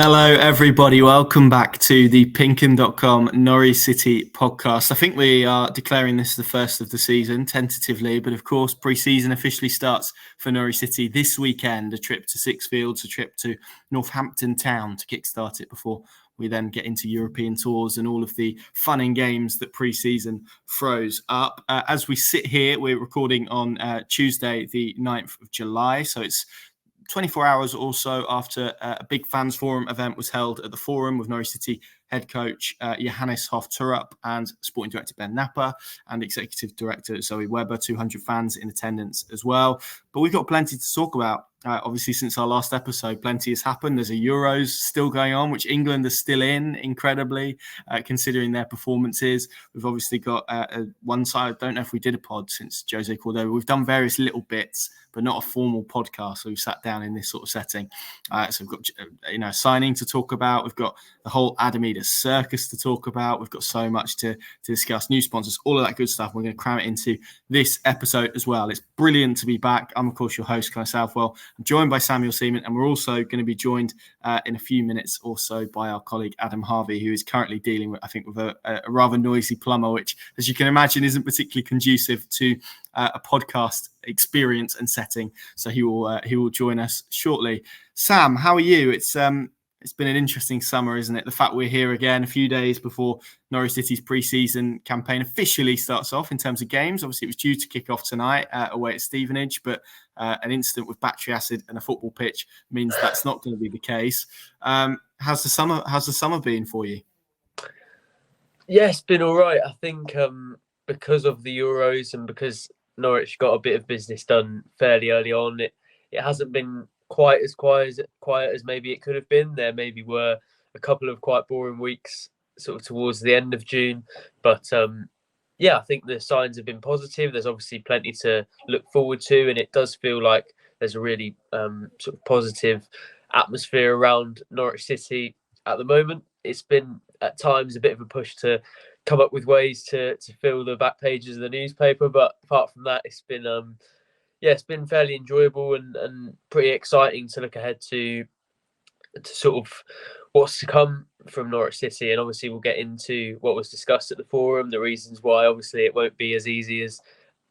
Hello, everybody. Welcome back to the PinkUn.com Norwich City podcast. I think we are declaring this the first of the season, tentatively, but of course, pre-season officially starts for Norwich City this weekend. A trip to Sixfields, a trip to Northampton Town to kickstart it before we then get into European tours and all of the fun and games that pre-season throws up. As we sit here, we're recording on Tuesday, the 9th of July, so it's 24 hours or so after a big fans forum event was held at the Forum with Norwich City head coach Johannes Hoff-Turup and sporting director Ben Napper and executive director Zoe Webber, 200 fans in attendance as well. But we've got plenty to talk about. Obviously, since our last episode, plenty has happened. There's a Euros still going on, which England are still in, incredibly, considering their performances. We've obviously got one side. I don't know if we did a pod since Jose Cordova. We've done various little bits, but not a formal podcast. So we've sat down in this sort of setting. So we've got signing to talk about. We've got the whole Adam Idah circus to talk about. We've got so much to discuss. New sponsors, all of that good stuff. We're going to cram it into this episode as well. It's brilliant to be back. I'm, of course, your host, Connor Southwell. I'm joined by Seaman, and we're also going to be joined in a few minutes or so by our colleague Adam Harvey, who is currently dealing with, I think, with a rather noisy plumber, which, as you can imagine, isn't particularly conducive to a podcast experience and setting. So he will join us shortly. Sam, how are you? It's been an interesting summer, isn't it? The fact we're here again a few days before Norwich City's pre-season campaign officially starts off in terms of games. Obviously, it was due to kick off tonight away at Stevenage, but an incident with battery acid and a football pitch means that's not going to be the case. How's the summer been for you? Yeah, it's been all right. I think because of the Euros and because Norwich got a bit of business done fairly early on, it hasn't been quite as quiet as maybe it could have been. There maybe were a couple of quite boring weeks sort of towards the end of June, but I think the signs have been positive. There's obviously plenty to look forward to, and it does feel like there's a really sort of positive atmosphere around Norwich City at the moment. It's been at times a bit of a push to come up with ways to fill the back pages of the newspaper, but apart from that, it's been fairly enjoyable and pretty exciting to look ahead to sort of what's to come from Norwich City. And obviously we'll get into what was discussed at the forum, the reasons why obviously it won't be as easy as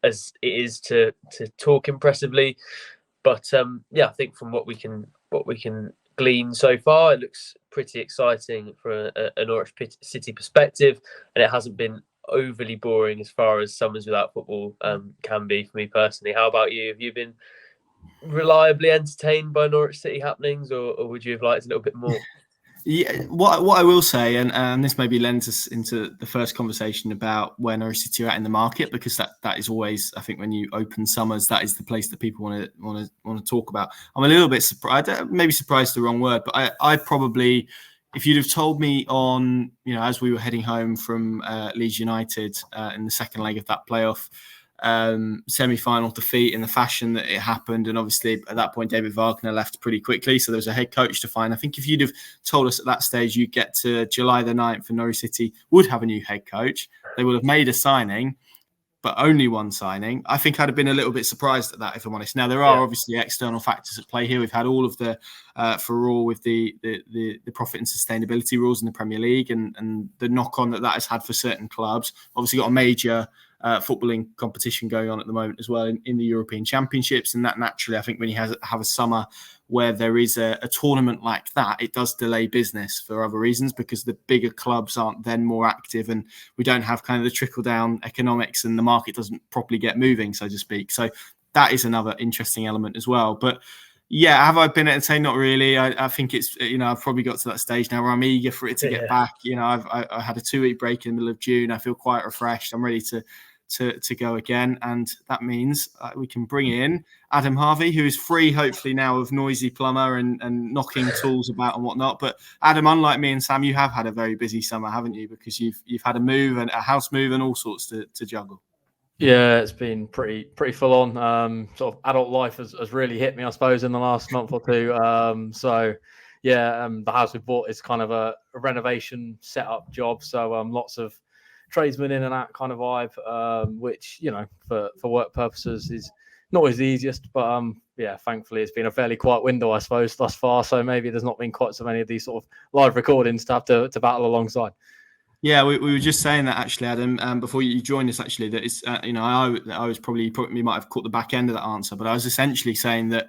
it is to talk impressively. But I think from what we can glean so far, it looks pretty exciting from a Norwich City perspective, and it hasn't been overly boring as far as summers without football can be for me personally. How about you? Have you been reliably entertained by Norwich City happenings, or would you have liked a little bit more? Yeah, what I will say, and this maybe lends us into the first conversation about where Norwich City are at in the market, because that is always, I think, when you open summers, that is the place that people want to talk about. I'm a little bit surprised, maybe surprised the wrong word, but I probably, if you'd have told me on, as we were heading home from Leeds United in the second leg of that playoff semi-final defeat in the fashion that it happened, and obviously at that point David Wagner left pretty quickly, so there was a head coach to find. I think if you'd have told us at that stage you'd get to July the 9th and Norwich City would have a new head coach, they would have made a signing, but only one signing, I think I'd have been a little bit surprised at that, if I'm honest. Now, there are obviously external factors at play here. We've had all of the furore with the profit and sustainability rules in the Premier League and the knock-on that has had for certain clubs. Obviously got a major footballing competition going on at the moment as well in the European Championships, and that naturally, I think when you have a summer where there is a tournament like that, it does delay business for other reasons, because the bigger clubs aren't then more active, and we don't have kind of the trickle-down economics, and the market doesn't properly get moving, so to speak. So that is another interesting element as well. But yeah, have I been entertained? Not really. I think it's, I've probably got to that stage now where I'm eager for it to get back. I had a 2-week break in the middle of June. I feel quite refreshed. I'm ready to go again, and that means we can bring in Adam Harvey, who is free hopefully now of noisy plumber and knocking tools about and whatnot. But Adam, unlike me and Sam, you have had a very busy summer, haven't you? Because you've had a move and a house move and all sorts to juggle. Yeah, it's been pretty full on. Sort of adult life has really hit me, I suppose, in the last month or two. The house we bought is kind of a renovation setup job, so lots of tradesmen in and out kind of vibe, which for work purposes is not always the easiest, but thankfully it's been a fairly quiet window, I suppose, thus far. So maybe there's not been quite so many of these sort of live recordings to have to battle alongside. Yeah, we were just saying that actually, Adam, before you joined us, actually, that it's, I was probably might have caught the back end of that answer, but I was essentially saying that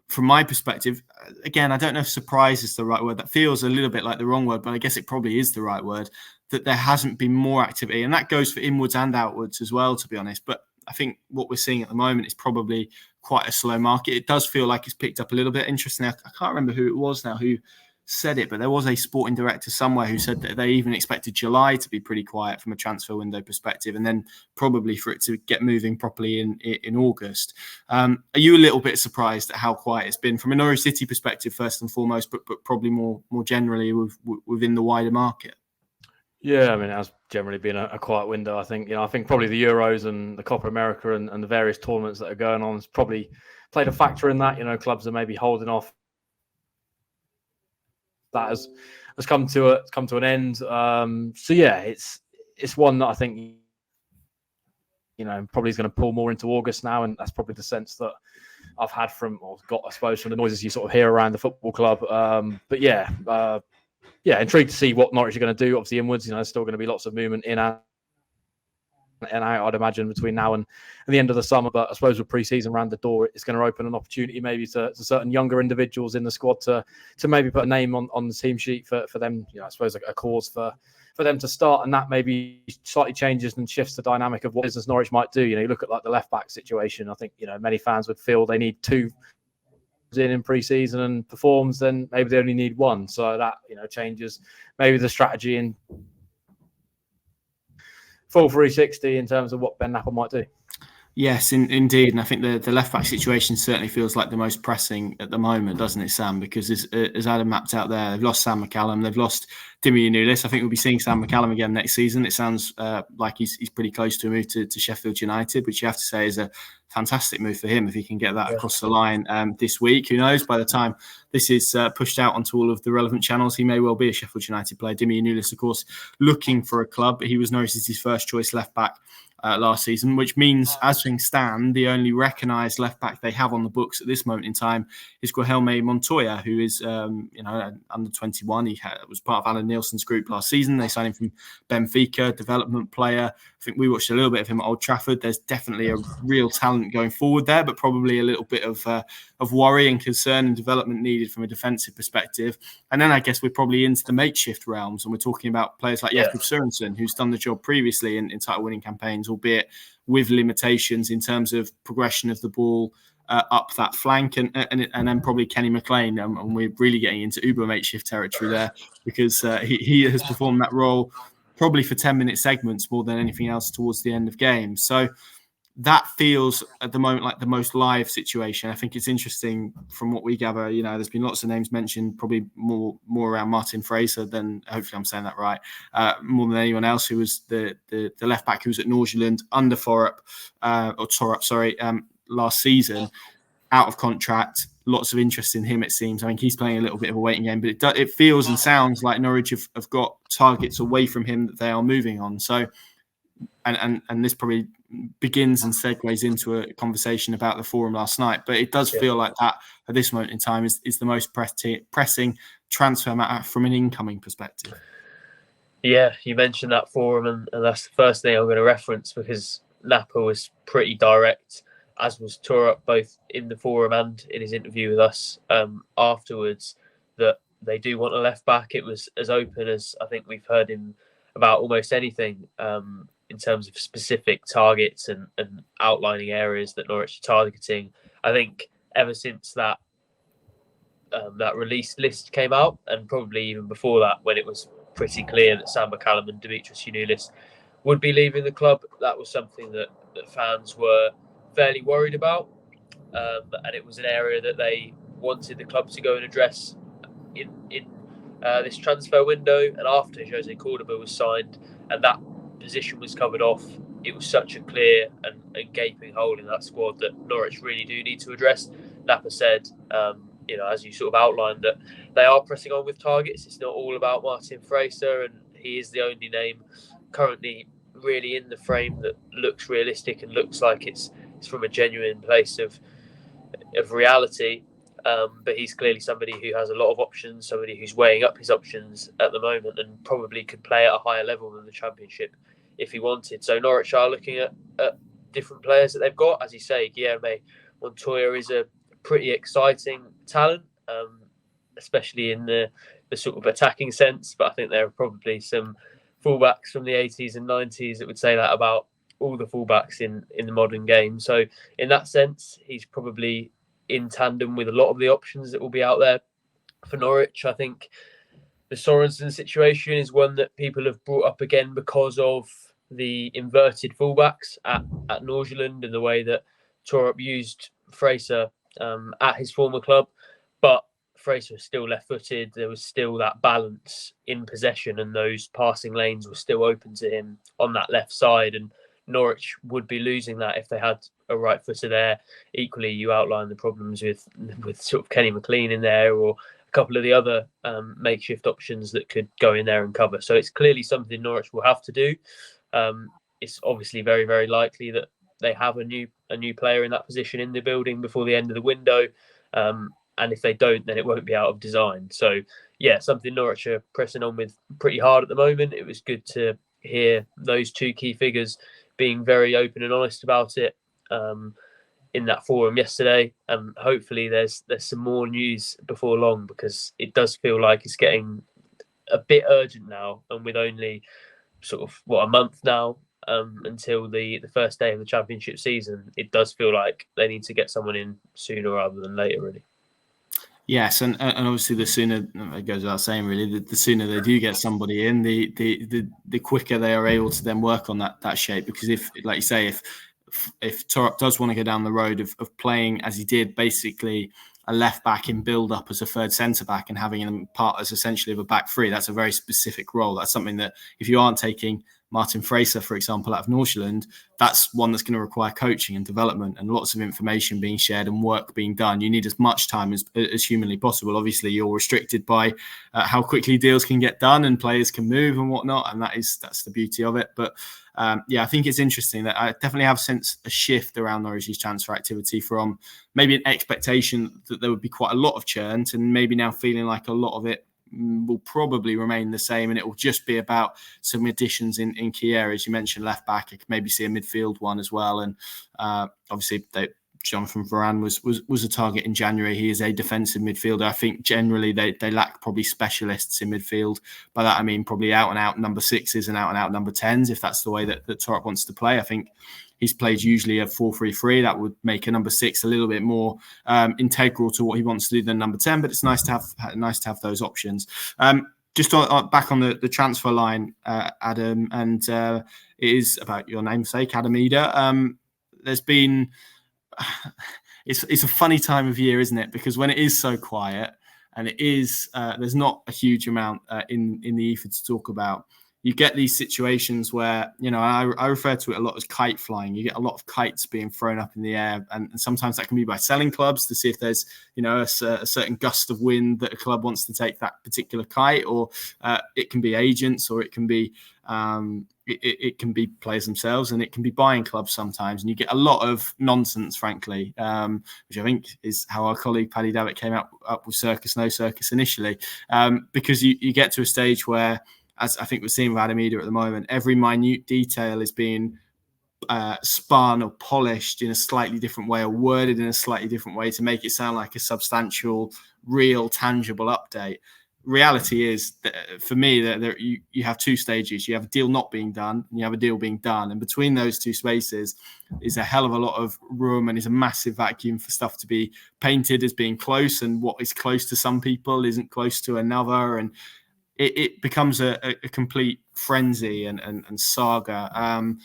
from my perspective, again, I don't know if surprise is the right word. That feels a little bit like the wrong word, but I guess it probably is the right word, that there hasn't been more activity. And that goes for inwards and outwards as well, to be honest. But I think what we're seeing at the moment is probably quite a slow market. It does feel like it's picked up a little bit. Interestingly, I can't remember who it was now who said it, but there was a sporting director somewhere who said that they even expected July to be pretty quiet from a transfer window perspective, and then probably for it to get moving properly in August. Are you a little bit surprised at how quiet it's been from a Norwich City perspective, first and foremost, but probably more generally within the wider market? Yeah, I mean, it has generally been a quiet window. I think, I think probably the Euros and the Copa America and the various tournaments that are going on has probably played a factor in that. Clubs are maybe holding off. That has come to an end. So yeah, it's one that I think probably is going to pull more into August now, and that's probably the sense that I've had from the noises you sort of hear around the football club. But yeah, intrigued to see what Norwich are going to do. Obviously, inwards, there's still going to be lots of movement in and out, I'd imagine, between now and the end of the summer. But I suppose with pre-season around the door, it's going to open an opportunity maybe to certain younger individuals in the squad to maybe put a name on the team sheet for them. I suppose a cause for them to start, and that maybe slightly changes and shifts the dynamic of what business Norwich might do. You look at like the left back situation. I think many fans would feel they need two in pre-season and performs, then maybe they only need one. So that changes maybe the strategy in full 360 in terms of what Ben Napper might do. Yes, indeed. And I think the left-back situation certainly feels like the most pressing at the moment, doesn't it, Sam? Because as Adam mapped out there, they've lost Sam McCallum, they've lost Dimi Nulis. I think we'll be seeing Sam McCallum again next season. It sounds like he's pretty close to a move to Sheffield United, which you have to say is a fantastic move for him if he can get that across the line this week. Who knows? By the time this is pushed out onto all of the relevant channels, he may well be a Sheffield United player. Dimi Nulis, of course, looking for a club, but he was Norwich City's first choice left-back last season, which means, as things stand, the only recognised left back they have on the books at this moment in time is Guilherme Montoya, who is under 21. He was part of Alan Nielsen's group last season. They signed him from Benfica, development player. I think we watched a little bit of him at Old Trafford. There's definitely a real talent going forward there, but probably a little bit of worry and concern and development needed from a defensive perspective. And then I guess we're probably into the makeshift realms, and we're talking about players like Jakob Sørensen, who's done the job previously in title-winning campaigns, albeit with limitations in terms of progression of the ball up that flank, and then probably Kenny McLean, and we're really getting into uber makeshift territory there, because he has performed that role probably for 10-minute segments more than anything else towards the end of games. So that feels at the moment like the most live situation. I think it's interesting from what we gather. There's been lots of names mentioned, probably more around Martin Fraser than, hopefully I'm saying that right, more than anyone else, who was the left back who was at Nordsjælland under Torup, last season, out of contract. Lots of interest in him, it seems. I mean, he's playing a little bit of a waiting game, but it feels and sounds like Norwich have got targets away from him that they are moving on. So, and this probably begins and segues into a conversation about the forum last night, but it does feel like that at this moment in time is the most pressing transfer matter from an incoming perspective. Yeah, you mentioned that forum, and that's the first thing I'm going to reference, because Napper was pretty direct, as was Torup, both in the forum and in his interview with us afterwards, that they do want a left back. It was as open as I think we've heard him about almost anything in terms of specific targets and outlining areas that Norwich are targeting. I think ever since that release list came out, and probably even before that, when it was pretty clear that Sam McCallum and Dimitris Giannoulis would be leaving the club, that was something that fans were fairly worried about, and it was an area that they wanted the club to go and address in this transfer window. And after Jose Cordoba was signed and that position was covered off, it was such a clear and gaping hole in that squad that Norwich really do need to address. Napper said, as you sort of outlined, that they are pressing on with targets. It's not all about Martin Fraser, and he is the only name currently really in the frame that looks realistic and looks like it's from a genuine place of of reality. But he's clearly somebody who has a lot of options, somebody who's weighing up his options at the moment and probably could play at a higher level than the Championship if he wanted. So Norwich are looking at different players that they've got. As you say, Guilherme Montoya is a pretty exciting talent, especially in the sort of attacking sense. But I think there are probably some fullbacks from the 80s and 90s that would say that about all the fullbacks in the modern game. So in that sense, he's probably in tandem with a lot of the options that will be out there for Norwich. I think the Sorensen situation is one that people have brought up again because of the inverted fullbacks at Nordsjælland and the way that Torup used Fraser at his former club. But Fraser was still left-footed. There was still that balance in possession, and those passing lanes were still open to him on that left side. And Norwich would be losing that if they had a right footer there. Equally, you outline the problems with sort of Kenny McLean in there, or a couple of the other makeshift options that could go in there and cover. So it's clearly something Norwich will have to do. It's obviously very, very likely that they have a new player in that position in the building before the end of the window. And if they don't, then it won't be out of design. So, yeah, something Norwich are pressing on with pretty hard at the moment. It was good to hear those two key figures being very open and honest about it in that forum yesterday. And hopefully there's some more news before long, because it does feel like it's getting a bit urgent now. And with only sort of, a month now until the first day of the Championship season, it does feel like they need to get someone in sooner rather than later, really. Yes, and obviously the sooner, it goes without saying really, the sooner they do get somebody in, the quicker they are able to then work on that shape. Because if, like you say, if Torup does want to go down the road of playing as he did, basically a left back in build up as a third centre back and having him part as essentially of a back three, that's a very specific role. That's something that if you aren't taking Martin Fraser, for example, out of Nordsjælland, that's one that's going to require coaching and development and lots of information being shared and work being done. You need as much time as humanly possible. Obviously, you're restricted by how quickly deals can get done and players can move and whatnot, and that's the beauty of it. But I think it's interesting that I definitely have sensed a shift around Norwich's transfer activity from maybe an expectation that there would be quite a lot of churn to maybe now feeling like a lot of it will probably remain the same, and it will just be about some additions in key areas. You mentioned left back. I could maybe see a midfield one as well, and obviously Jonathan Varane was a target in January. He is a defensive midfielder. I think generally they lack probably specialists in midfield. By that I mean probably out and out number sixes and out number 10s, if that's the way that Torup wants to play. I think he's played usually a 4-3-3. That would make a number 6 a little bit more integral to what he wants to do than number 10. But it's nice to have those options. Just back on the transfer line, Adam, and it is about your namesake, Adam Idah. There's been it's a funny time of year, isn't it? Because when it is so quiet and it is there's not a huge amount in the ether to talk about, you get these situations where, I refer to it a lot as kite flying. You get a lot of kites being thrown up in the air, and sometimes that can be by selling clubs to see if there's, a certain gust of wind that a club wants to take that particular kite, or it can be agents, or it can be it can be players themselves, and it can be buying clubs sometimes. And you get a lot of nonsense, frankly, which I think is how our colleague Paddy Davitt came up with Circus No Circus initially, because you get to a stage where, as I think we're seeing with Adam Idah at the moment, every minute detail is being spun or polished in a slightly different way, or worded in a slightly different way to make it sound like a substantial, real, tangible update. Reality is, for me, that you have two stages. You have a deal not being done, and you have a deal being done. And between those two spaces is a hell of a lot of room, and is a massive vacuum for stuff to be painted as being close. And what is close to some people isn't close to another. And it becomes a complete frenzy and saga.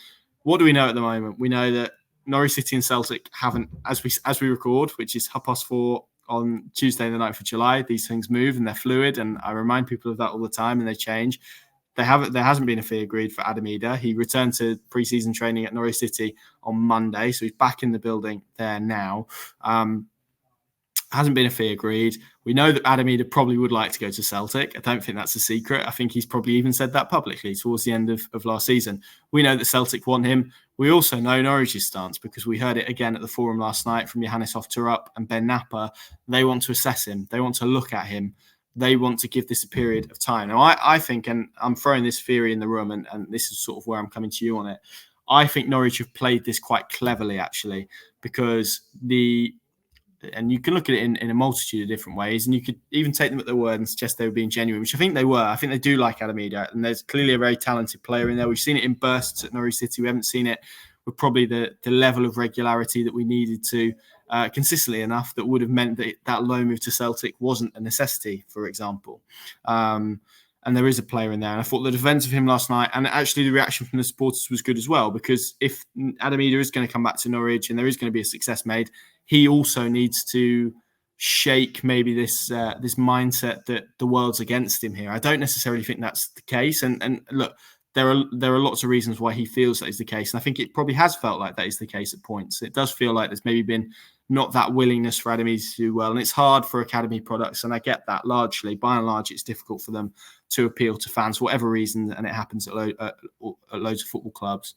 What do we know at the moment? We know that Norwich City and Celtic haven't, as we record, which is 4:30 on Tuesday, the 9th of July. These things move and they're fluid, and I remind people of that all the time, and they change. There hasn't been a fee agreed for Adam Idah. He returned to pre-season training at Norwich City on Monday, so he's back in the building there now. Hasn't been a fee agreed. We know that Adam Idah probably would like to go to Celtic. I don't think that's a secret. I think he's probably even said that publicly towards the end of last season. We know that Celtic want him. We also know Norwich's stance because we heard it again at the forum last night from Johannes Hofterup and Ben Napper. They want to assess him. They want to look at him. They want to give this a period of time. Now, I think, and I'm throwing this theory in the room, and this is sort of where I'm coming to you on it. I think Norwich have played this quite cleverly, actually, because and you can look at it in a multitude of different ways, and you could even take them at their word and suggest they were being genuine, which I think they were. I think they do like Adam Idah, and there's clearly a very talented player in there. We've seen it in bursts at Norwich City. We haven't seen it with probably the level of regularity that we needed to consistently enough that would have meant that loan move to Celtic wasn't a necessity, for example. And there is a player in there. And I thought the defence of him last night, and actually the reaction from the supporters was good as well, because if Adam Idah is going to come back to Norwich and there is going to be a success made, he also needs to shake maybe this mindset that the world's against him here. I don't necessarily think that's the case. And look, there are lots of reasons why he feels that is the case. And I think it probably has felt like that is the case at points. It does feel like there's maybe been not that willingness for Adam Idah to do well. And it's hard for academy products. And I get that largely. By and large, it's difficult for them to appeal to fans for whatever reason. And it happens at loads of football clubs.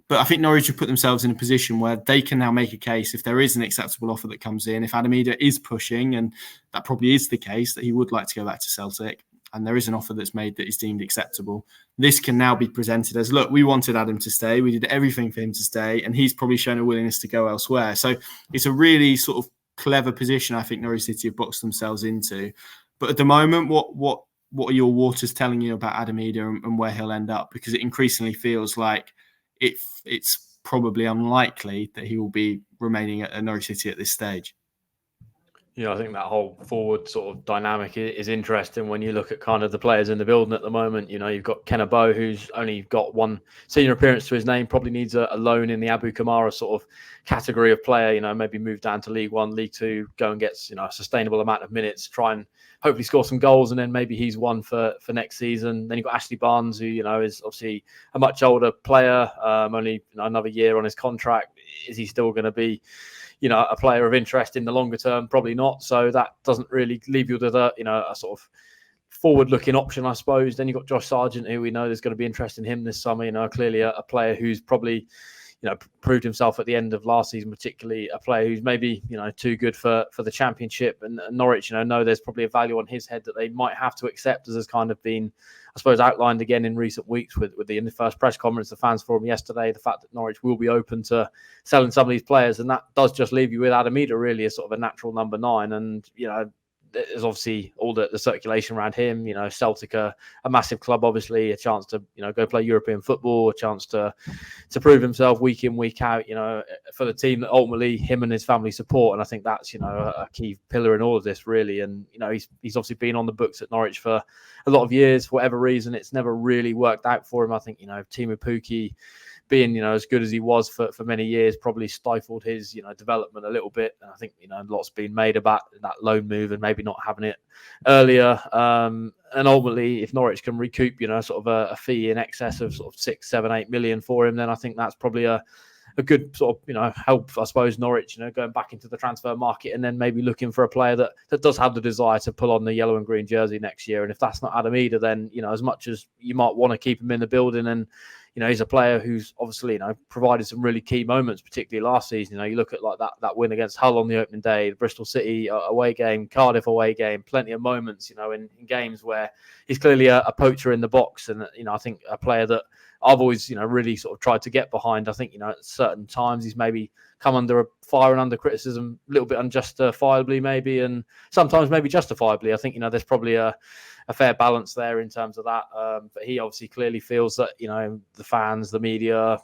But I think Norwich have put themselves in a position where they can now make a case if there is an acceptable offer that comes in. If Adam Idah is pushing, and that probably is the case, that he would like to go back to Celtic, and there is an offer that's made that is deemed acceptable, this can now be presented as, look, we wanted Adam to stay. We did everything for him to stay, and he's probably shown a willingness to go elsewhere. So it's a really sort of clever position I think Norwich City have boxed themselves into. But at the moment, what are your waters telling you about Adam Idah and where he'll end up? Because it increasingly feels like it's probably unlikely that he will be remaining at Norwich City at this stage. I think that whole forward sort of dynamic is interesting when you look at kind of the players in the building at the moment. You've got Kenna Bow, who's only got one senior appearance to his name, probably needs a loan in the Abu Kamara sort of category of player, maybe move down to League One, League Two, go and get, a sustainable amount of minutes, try and hopefully score some goals, and then maybe he's one for next season. Then you've got Ashley Barnes, who, is obviously a much older player, only another year on his contract. Is he still going to be a player of interest in the longer term? Probably not. So that doesn't really leave you with a sort of forward-looking option, I suppose. Then you've got Josh Sargent, who we know there's going to be interest in him this summer. Clearly a player who's probably, proved himself at the end of last season, particularly a player who's maybe, too good for the Championship. And Norwich, know there's probably a value on his head that they might have to accept, as has kind of been, I suppose, outlined again in recent weeks with in the first press conference, the fans forum yesterday, the fact that Norwich will be open to selling some of these players. And that does just leave you with Adam Idah really as sort of a natural number 9. And, there's obviously all the circulation around him. Celtic are a massive club, obviously, a chance to, go play European football, a chance to prove himself week in, week out, for the team that ultimately him and his family support. And I think that's, a key pillar in all of this, really. And, he's obviously been on the books at Norwich for a lot of years. For whatever reason, it's never really worked out for him. I think, Timu Pukki being, as good as he was for many years, probably stifled his, development a little bit. And I think, lots been made about that loan move and maybe not having it earlier. And ultimately, if Norwich can recoup, sort of a fee in excess of sort of 6, 7, 8 million for him, then I think that's probably a good sort of, help, I suppose, Norwich, going back into the transfer market and then maybe looking for a player that does have the desire to pull on the yellow and green jersey next year. And if that's not Adam Idah, then, as much as you might want to keep him in the building, and he's a player who's obviously, provided some really key moments, particularly last season. You look at like that win against Hull on the opening day, the Bristol City away game, Cardiff away game, plenty of moments, in games where he's clearly a poacher in the box. And, I think a player that I've always, really sort of tried to get behind. I think, at certain times he's maybe come under fire and under criticism a little bit unjustifiably maybe, and sometimes maybe justifiably. I think, there's probably a fair balance there in terms of that. But he obviously clearly feels that, the fans, the media,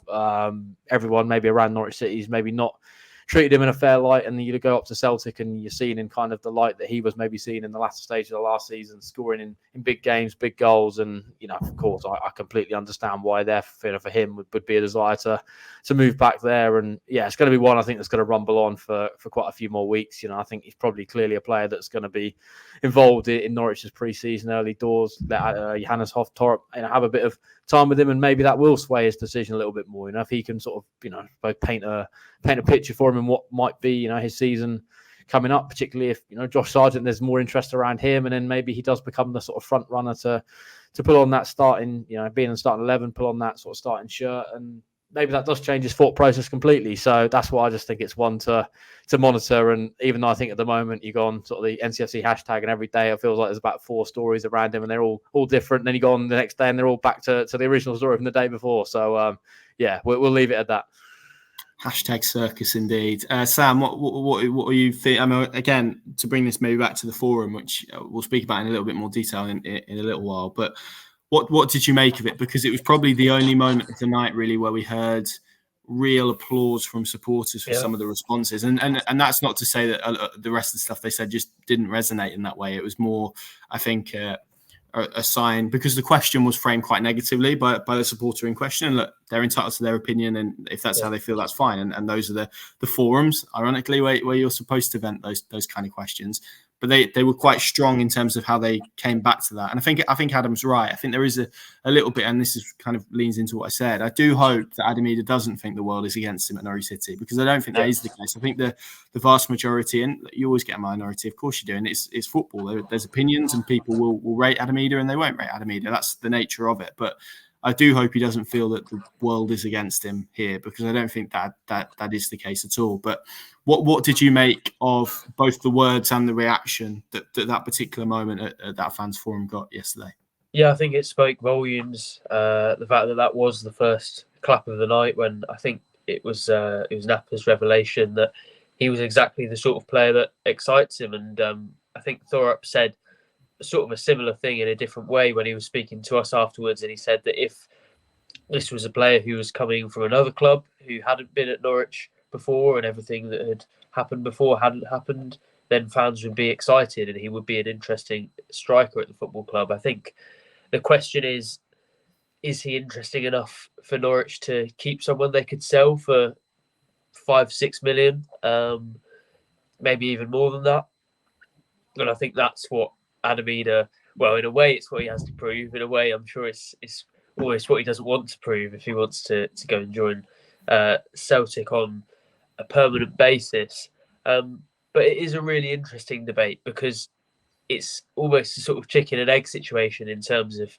everyone maybe around Norwich City is maybe not treated him in a fair light, and you go up to Celtic and you're seen in kind of the light that he was maybe seen in the latter stage of the last season, scoring in big games, big goals. And, of course, I completely understand why for him would be a desire to move back there. And yeah, it's going to be one I think that's going to rumble on for quite a few more weeks. I think he's probably clearly a player that's going to be involved in Norwich's pre-season early doors. Let Johannes Hofterup have a bit of time with him, and maybe that will sway his decision a little bit more. If he can sort of paint a picture for him and what might be his season coming up, particularly if Josh Sargent, there's more interest around him, and then maybe he does become the sort of front runner to pull on that starting, being in starting 11, pull on that sort of starting shirt, and maybe that does change his thought process completely. So that's why I just think it's one to monitor. And even though I think at the moment you go on sort of the NCFC hashtag, and every day it feels like there's about 4 stories around him, and they're all different. And then you go on the next day and they're all back to the original story from the day before. So we'll leave it at that. Hashtag circus indeed. Sam, what are you think? I mean, again, to bring this maybe back to the forum, which we'll speak about in a little bit more detail in a little while, but what did you make of it? Because it was probably the only moment of the night really where we heard real applause from supporters for some of the responses, and that's not to say that the rest of the stuff they said just didn't resonate in that way. It was more, I think, a sign, because the question was framed quite negatively by the supporter in question. Look, they're entitled to their opinion, and if that's how they feel, that's fine. And those are the forums, ironically, where you're supposed to vent those kind of questions. But they were quite strong in terms of how they came back to that. And I think Adam's right. I think there is a little bit, and this is kind of leans into what I said. I do hope that Adam Idah doesn't think the world is against him at Norwich City, because I don't think that is the case. I think the vast majority, and you always get a minority, of course you do, and it's football. There's opinions, and people will rate Adam Idah and they won't rate Adam Idah. That's the nature of it. But I do hope he doesn't feel that the world is against him here, because I don't think that is the case at all. But what did you make of both the words and the reaction that particular moment at that fans forum got yesterday? Yeah, I think it spoke volumes. The fact that was the first clap of the night, when I think it was Napper's revelation that he was exactly the sort of player that excites him. And I think Thorup said sort of a similar thing in a different way when he was speaking to us afterwards, and he said that if this was a player who was coming from another club who hadn't been at Norwich before, and everything that had happened before hadn't happened, then fans would be excited and he would be an interesting striker at the football club. I think the question is he interesting enough for Norwich to keep someone they could sell for 5-6 million, maybe even more than that? And I think that's what Adam Idah, well, in a way it's what he has to prove. In a way, I'm sure it's always what he doesn't want to prove if he wants to go and join Celtic on a permanent basis. But it is a really interesting debate, because it's almost a sort of chicken and egg situation in terms of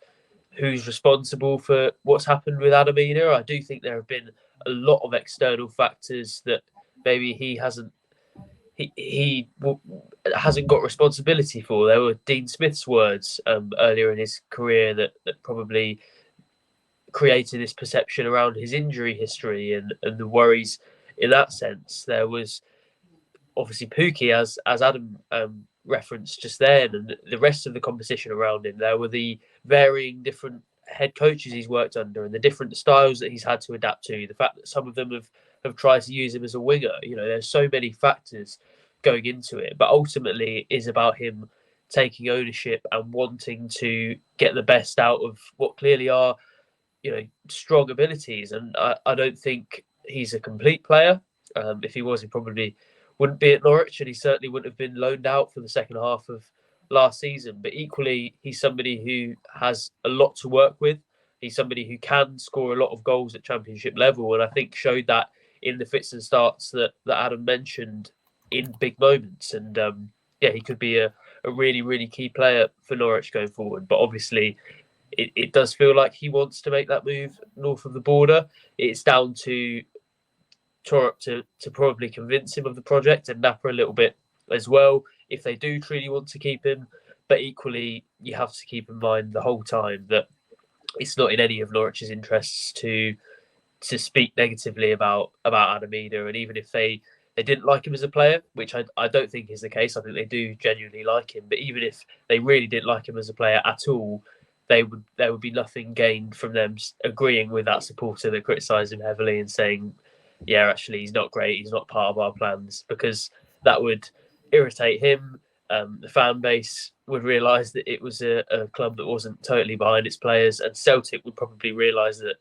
who's responsible for what's happened with Adam Idah. I do think there have been a lot of external factors that maybe he hasn't got responsibility for. There were Dean Smith's words earlier in his career that probably created this perception around his injury history and the worries in that sense. There was obviously Pookie, as Adam referenced just then, and the rest of the composition around him. There were the varying different head coaches he's worked under and the different styles that he's had to adapt to. The fact that some of them have tried to use him as a winger. There's so many factors going into it, but ultimately it is about him taking ownership and wanting to get the best out of what clearly are strong abilities. And I don't think he's a complete player. If he was, he probably wouldn't be at Norwich, and he certainly wouldn't have been loaned out for the second half of last season. But equally, he's somebody who has a lot to work with. He's somebody who can score a lot of goals at championship level, and I think showed that in the fits and starts that Adam mentioned in big moments. And he could be a really, really key player for Norwich going forward. But obviously, it does feel like he wants to make that move north of the border. It's down to Thorup to probably convince him of the project, and Napper a little bit as well, if they do truly want to keep him. But equally, you have to keep in mind the whole time that it's not in any of Norwich's interests to speak negatively about Adam Idah. And even if they didn't like him as a player, which I don't think is the case, I think they do genuinely like him. But even if they really didn't like him as a player at all, there would be nothing gained from them agreeing with that supporter that criticised him heavily and saying, yeah, actually, he's not great, he's not part of our plans, because that would irritate him. The fan base would realise that it was a club that wasn't totally behind its players, and Celtic would probably realise that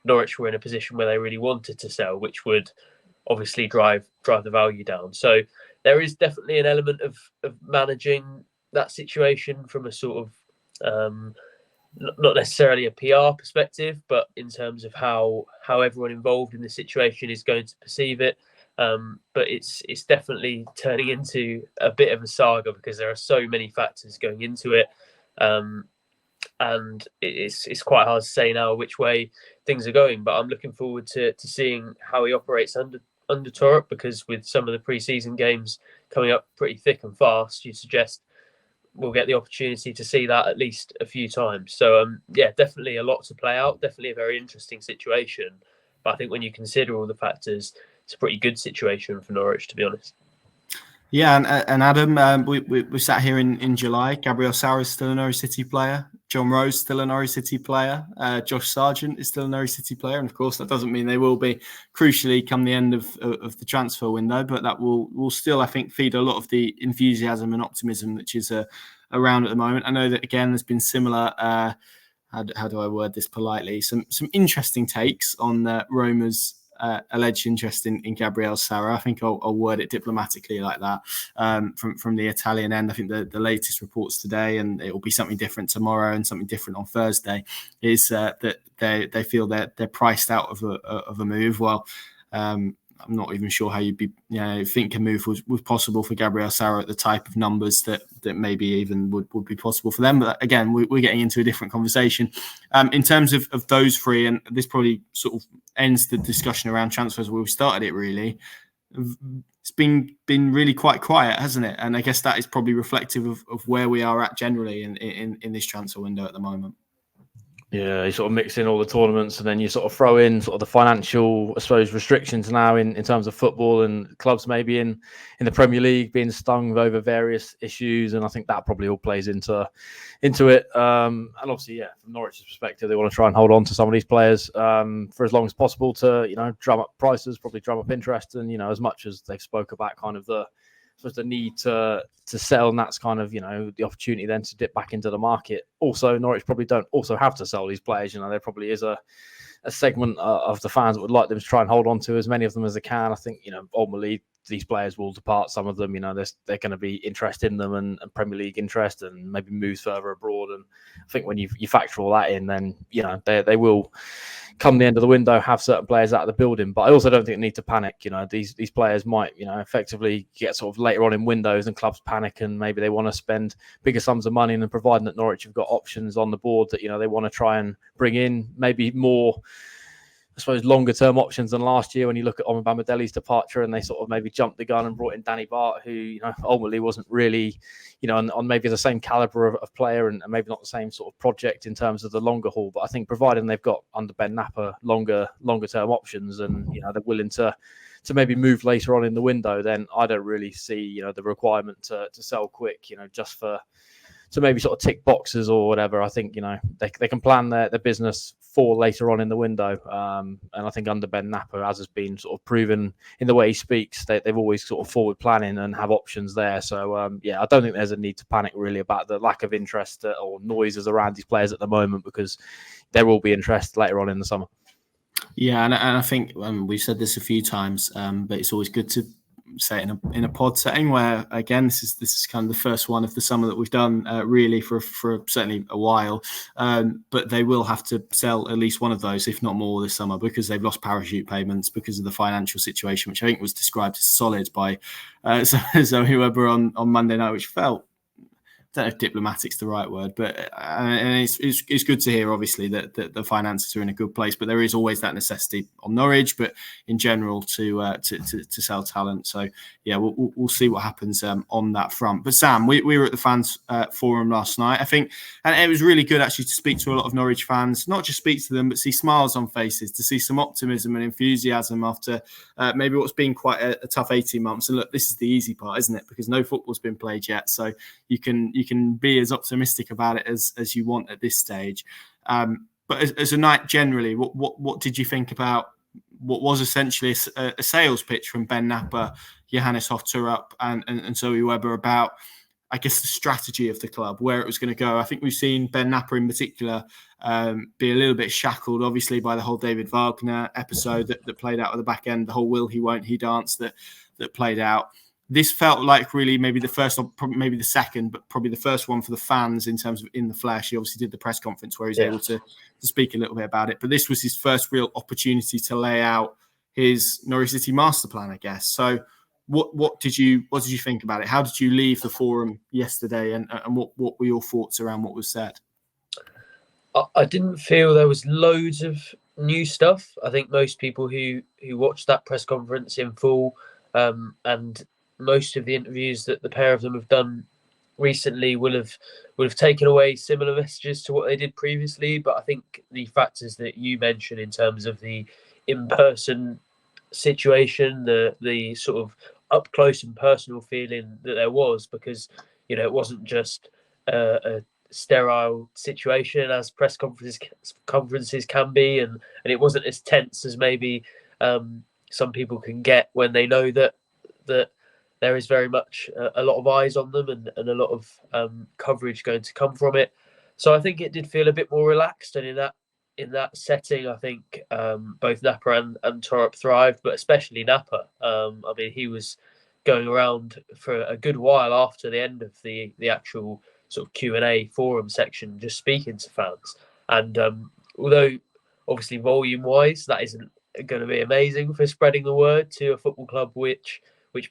Norwich were in a position where they really wanted to sell, which would obviously drive the value down. So there is definitely an element of managing that situation from a sort of not necessarily a PR perspective, but in terms of how everyone involved in the situation is going to perceive it. But it's definitely turning into a bit of a saga because there are so many factors going into it. And it's quite hard to say now which way things are going. But I'm looking forward to seeing how he operates under Torup, because with some of the pre-season games coming up pretty thick and fast, you suggest we'll get the opportunity to see that at least a few times. So definitely a lot to play out. Definitely a very interesting situation. But I think when you consider all the factors, it's a pretty good situation for Norwich, to be honest. Yeah, and Adam, we sat here in July. Gabriel Sauer is still a Norwich City player. John Rose still a Norwich City player. Josh Sargent is still a Norwich City player, and of course that doesn't mean they will be crucially come the end of the transfer window, but that will still, I think, feed a lot of the enthusiasm and optimism which is around at the moment. I know that again there's been similar. How do I word this politely? Some interesting takes on Roma's alleged interest in Gabriel Sauer. I think I'll word it diplomatically like that. From the Italian end, I think the latest reports today, and it will be something different tomorrow and something different on Thursday, is that they feel that they're priced out of a move. Well, I'm not even sure how you'd be, think a move was possible for Gabriel Sauer at the type of numbers that maybe even would be possible for them. But again, we're getting into a different conversation. In terms of those three, and this probably sort of ends the discussion around transfers where we started it really, it's been really quite quiet, hasn't it? And I guess that is probably reflective of where we are at generally in this transfer window at the moment. Yeah, you sort of mix in all the tournaments, and then you sort of throw in sort of the financial, I suppose, restrictions now in terms of football, and clubs maybe in the Premier League being stung over various issues, and I think that probably all plays into it. And obviously, from Norwich's perspective, they want to try and hold on to some of these players for as long as possible to drum up prices, probably drum up interest, and as much as they've spoke about kind of the need to sell, and that's kind of the opportunity then to dip back into the market. Also, Norwich probably don't also have to sell these players. There probably is a segment of the fans that would like them to try and hold on to as many of them as they can. I think ultimately these players will depart. Some of them, they're going to be interested in them and Premier League interest, and maybe moves further abroad. And I think when you factor all that in, then they will, come the end of the window, have certain players out of the building. But I also don't think they need to panic. These players might effectively get sort of later on in windows and clubs panic, and maybe they want to spend bigger sums of money, and providing that Norwich have got options on the board that they want to try and bring in, maybe more, I suppose, longer term options than last year when you look at Omar Bamadeli's departure, and they sort of maybe jumped the gun and brought in Danny Bart, who ultimately wasn't really on maybe the same caliber of player, and maybe not the same sort of project in terms of the longer haul. But I think providing they've got under Ben Napper longer term options, and they're willing to maybe move later on in the window, then I don't really see the requirement to sell quick, just to maybe sort of tick boxes or whatever. I think they can plan their business for later on in the window, and I think under Ben Napper, as has been sort of proven in the way he speaks, they've always sort of forward planning and have options there. So I don't think there's a need to panic really about the lack of interest or noises around these players at the moment, because there will be interest later on in the summer. Yeah, and I think we've said this a few times, but it's always good to say it in a pod setting where, again, this is kind of the first one of the summer that we've done really for certainly a while, but they will have to sell at least one of those, if not more, this summer, because they've lost parachute payments because of the financial situation, which I think was described as solid by Zoe Webber on Monday night, which felt, I don't know if diplomatic's the right word, but and it's good to hear, obviously, that the finances are in a good place. But there is always that necessity on Norwich, but in general to sell talent. So yeah, we'll see what happens on that front. But Sam, we were at the fans forum last night, I think, and it was really good actually to speak to a lot of Norwich fans. Not just speak to them, but see smiles on faces, to see some optimism and enthusiasm after maybe what's been quite a tough 18 months. And look, this is the easy part, isn't it? Because no football's been played yet, so you can be as optimistic about it as you want at this stage. But as a night generally, what did you think about what was essentially a sales pitch from Ben Napper, Johannes Hofterup and Zoe Webber about, I guess, the strategy of the club, where it was going to go? I think we've seen Ben Napper in particular be a little bit shackled, obviously, by the whole David Wagner episode that played out at the back end, the whole will he won't he dance that played out. This felt like really maybe the first, or probably maybe the second, but probably the first one for the fans in terms of in the flesh. He obviously did the press conference where he's able to speak a little bit about it. But this was his first real opportunity to lay out his Norwich City master plan, I guess. So what did you think about it? How did you leave the forum yesterday, and what were your thoughts around what was said? I didn't feel there was loads of new stuff. I think most people who watched that press conference in full, and most of the interviews that the pair of them have done recently will have taken away similar messages to what they did previously. But I think the factors that you mentioned in terms of the in-person situation, the sort of up close and personal feeling that there was, because it wasn't just a sterile situation as press conferences can be, and it wasn't as tense as maybe some people can get when they know that there is very much a lot of eyes on them and a lot of coverage going to come from it. So I think it did feel a bit more relaxed, and in that setting, I think both Napa and Torup thrived, but especially Napa. I mean, he was going around for a good while after the end of the actual sort of Q&A forum section, just speaking to fans. And although obviously volume-wise, that isn't going to be amazing for spreading the word to a football club which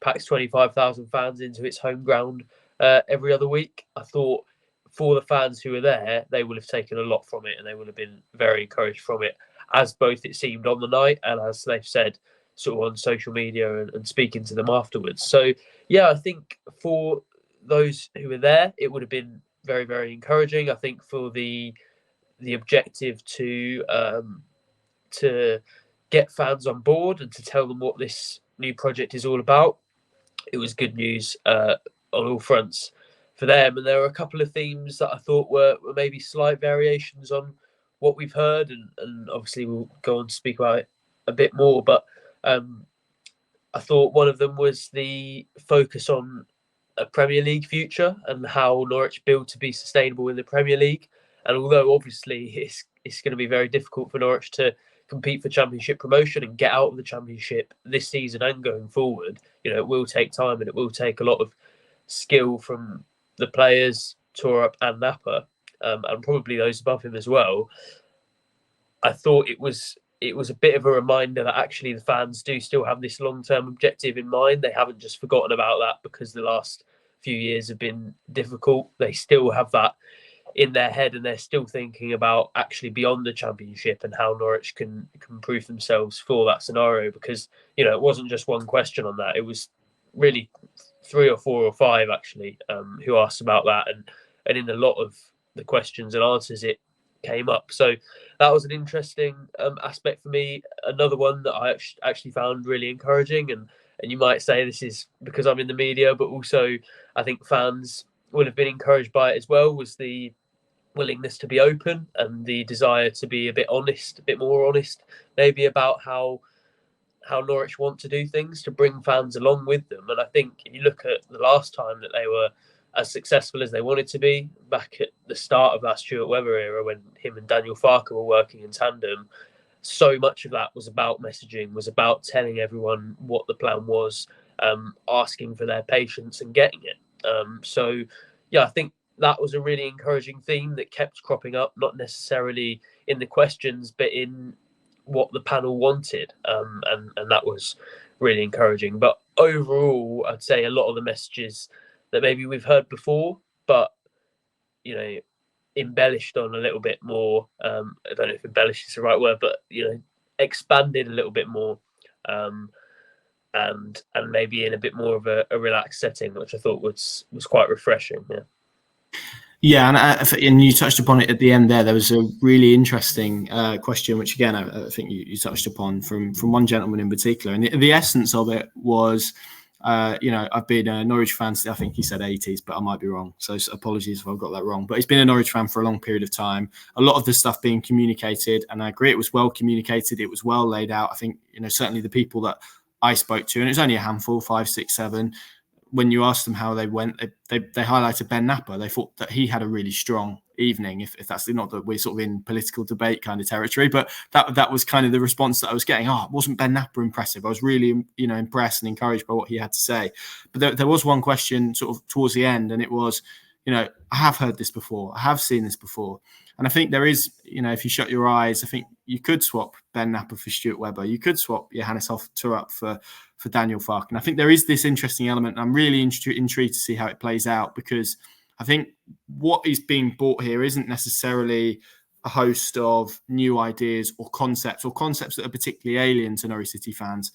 packs 25,000 fans into its home ground every other week, I thought for the fans who were there, they will have taken a lot from it, and they will have been very encouraged from it, as both it seemed on the night and as they've said sort of on social media and speaking to them afterwards. So yeah, I think for those who were there, it would have been very, very encouraging. I think for the objective to get fans on board and to tell them what this new project is all about, it was good news on all fronts for them. And there were a couple of themes that I thought were maybe slight variations on what we've heard, and obviously we'll go on to speak about it a bit more, but I thought one of them was the focus on a Premier League future and how Norwich build to be sustainable in the Premier League. And although obviously it's going to be very difficult for Norwich to compete for Championship promotion and get out of the Championship this season and going forward, it will take time and it will take a lot of skill from the players, Torup and Napa, and probably those above him as well. I thought it was a bit of a reminder that actually the fans do still have this long-term objective in mind. They haven't just forgotten about that because the last few years have been difficult. They still have that in their head, and they're still thinking about actually beyond the Championship and how Norwich can prove themselves for that scenario. Because it wasn't just one question on that; it was really 3 or 4 or 5 actually who asked about that, and in a lot of the questions and answers it came up. So that was an interesting aspect for me. Another one that I actually found really encouraging, and you might say this is because I'm in the media, but also I think fans will have been encouraged by it as well, was the willingness to be open and the desire to be a bit more honest, maybe about how Norwich want to do things to bring fans along with them. And I think if you look at the last time that they were as successful as they wanted to be, back at the start of that Stuart Webber era when him and Daniel Farke were working in tandem, so much of that was about messaging, was about telling everyone what the plan was, asking for their patience and getting it. So yeah, I think that was a really encouraging theme that kept cropping up, not necessarily in the questions, but in what the panel wanted. And that was really encouraging. But overall, I'd say a lot of the messages that maybe we've heard before, but embellished on a little bit more. I don't know if embellished is the right word, but expanded a little bit more, and maybe in a bit more of a relaxed setting, which I thought was quite refreshing. Yeah, and you touched upon it at the end there. There was a really interesting question, which again I think you touched upon from one gentleman in particular, and the essence of it was, I've been a Norwich fan. I think he said 80s, but I might be wrong. So apologies if I've got that wrong. But he's been a Norwich fan for a long period of time. A lot of the stuff being communicated, and I agree, it was well communicated. It was well laid out. I think certainly the people that I spoke to, and it was only a handful, 5, 6, 7. When you asked them how they went, they highlighted Ben Napa. They thought that he had a really strong evening. If that's not that we're sort of in political debate kind of territory, but that was kind of the response that I was getting. Wasn't Ben Napa impressive? I was really impressed and encouraged by what he had to say. But there was one question sort of towards the end, and it was, I have heard this before. I have seen this before. And I think there is, if you shut your eyes, I think you could swap Ben Napper for Stuart Webber. You could swap Johannes Hoff-Turrup for Daniel Farke. And I think there is this interesting element. I'm really intrigued to see how it plays out, because I think what is being bought here isn't necessarily a host of new ideas or concepts that are particularly alien to Norwich City fans.